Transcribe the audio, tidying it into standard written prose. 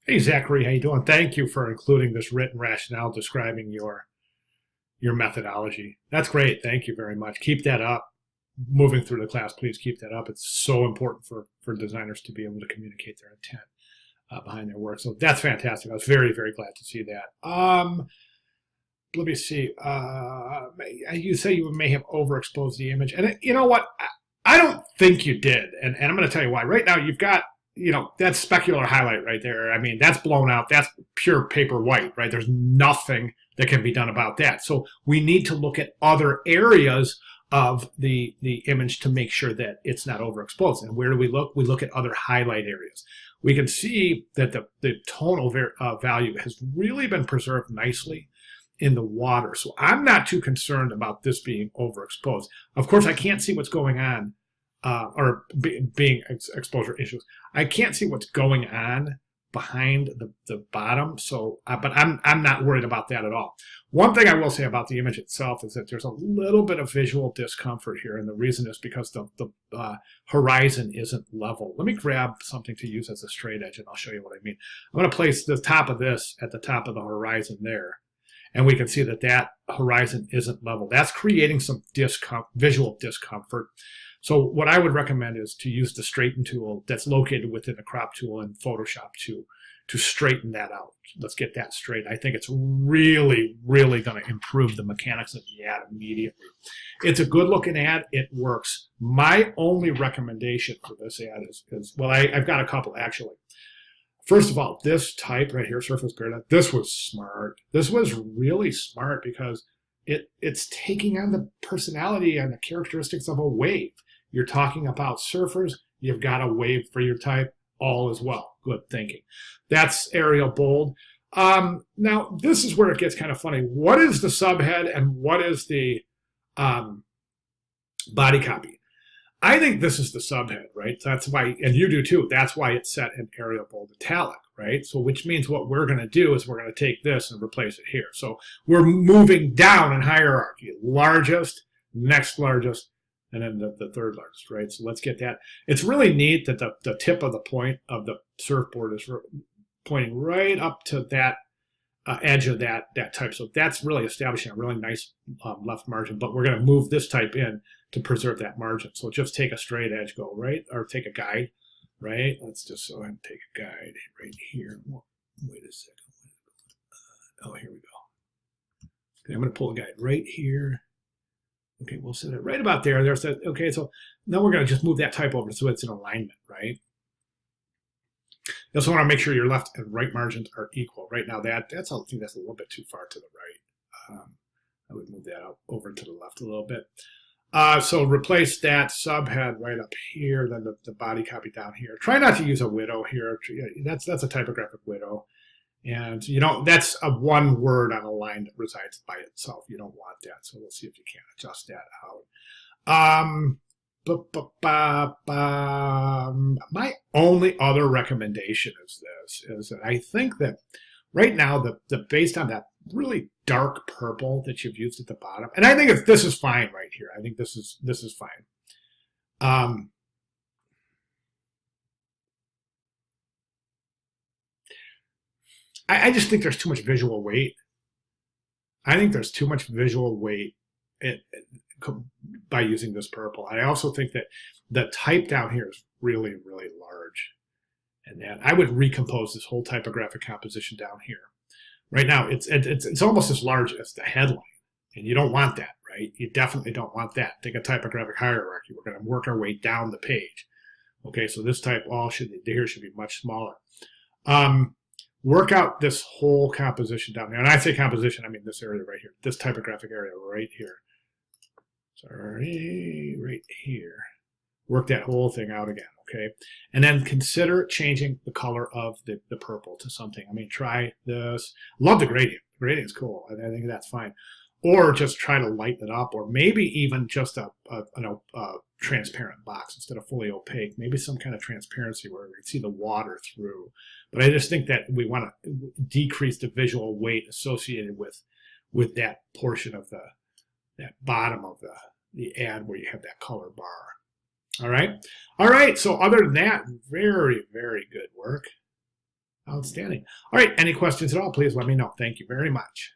Hey Zachary, how you doing? Thank you for including this written rationale describing your methodology. That's great. Thank you very much. Keep that up. Moving through the class, please keep that up. It's so important for designers to be able to communicate their intent behind their work. So that's fantastic. I was very, very glad to see that. Let me see. You say you may have overexposed the image, and you know what? I don't think you did, and I'm going to tell you why. Right now, you've got that's specular highlight right there. I mean, that's blown out. That's pure paper white, right? There's nothing that can be done about that. So we need to look at other areas of the image to make sure that it's not overexposed. And where do we look? We look at other highlight areas. We can see that the tonal value has really been preserved nicely in the water. So I'm not too concerned about this being overexposed. Of course, I can't see what's going on being exposure issues. I can't see what's going on behind the bottom. So, but I'm not worried about that at all. One thing I will say about the image itself is that there's a little bit of visual discomfort here, and the reason is because the horizon isn't level. Let me grab something to use as a straight edge, and I'll show you what I mean. I'm going to place the top of this at the top of the horizon there, and we can see that that horizon isn't level. That's creating some visual discomfort. So what I would recommend is to use the straighten tool that's located within the crop tool in Photoshop to straighten that out. Let's get that straight. I think it's really, really going to improve the mechanics of the ad immediately. It's a good looking ad. It works. My only recommendation for this ad is well, I've got a couple actually. First of all, this type right here, Surface Paradise, this was smart. This was really smart because it's taking on the personality and the characteristics of a wave. You're talking about surfers, you've got a wave for your type, all as well. Good thinking. That's Arial Bold. Now, this is where it gets kind of funny. What is the subhead and what is the body copy? I think this is the subhead, right? That's why, and you do too, that's why it's set in Arial Bold Italic, right? So which means what we're going to do is we're going to take this and replace it here. So we're moving down in hierarchy. Largest, next largest, and then the third largest, right? So let's get that. It's really neat that the tip of the point of the surfboard is pointing right up to that edge of that type. So that's really establishing a really nice left margin, but we're going to move this type in to preserve that margin. So just take a straight edge, go right, or take a guide, right? Let's just go ahead and take a guide right here. Wait a second. Oh, here we go. Okay, I'm going to pull a guide right here. Okay, we'll set it right about there. There's that. Okay, so now we're going to just move that type over so it's in alignment, right? You also want to make sure your left and right margins are equal. Right now, I think that's a little bit too far to the right. I would move that over to the left a little bit. So replace that subhead right up here, then the body copy down here. Try not to use a widow here. That's a typographic widow. And that's a one word on a line that resides by itself. You don't want that. So we'll see if you can adjust that out. My only other recommendation is that I think that right now the based on that really dark purple that you've used at the bottom, and I think this is fine right here. I think this is fine. I just think there's too much visual weight. I think there's too much visual weight by using this purple. I also think that the type down here is really, really large. And then I would recompose this whole typographic composition down here. Right now, it's almost as large as the headline. And you don't want that, right? You definitely don't want that. Take a typographic hierarchy. We're going to work our way down the page. Okay, so this type here should be much smaller. Work out this whole composition down there. And I say composition, I mean this area right here. This typographic area right here. Sorry, right here. Work that whole thing out again, okay? And then consider changing the color of the purple to something. I mean, try this. Love the gradient. The gradient is cool. I think that's fine. Or just try to lighten it up, or maybe even just a transparent box instead of fully opaque. Maybe some kind of transparency where we can see the water through. But I just think that we want to decrease the visual weight associated with that portion of that bottom of the ad where you have that color bar. All right. So other than that, very, very good work. Outstanding. All right. Any questions at all, please let me know. Thank you very much.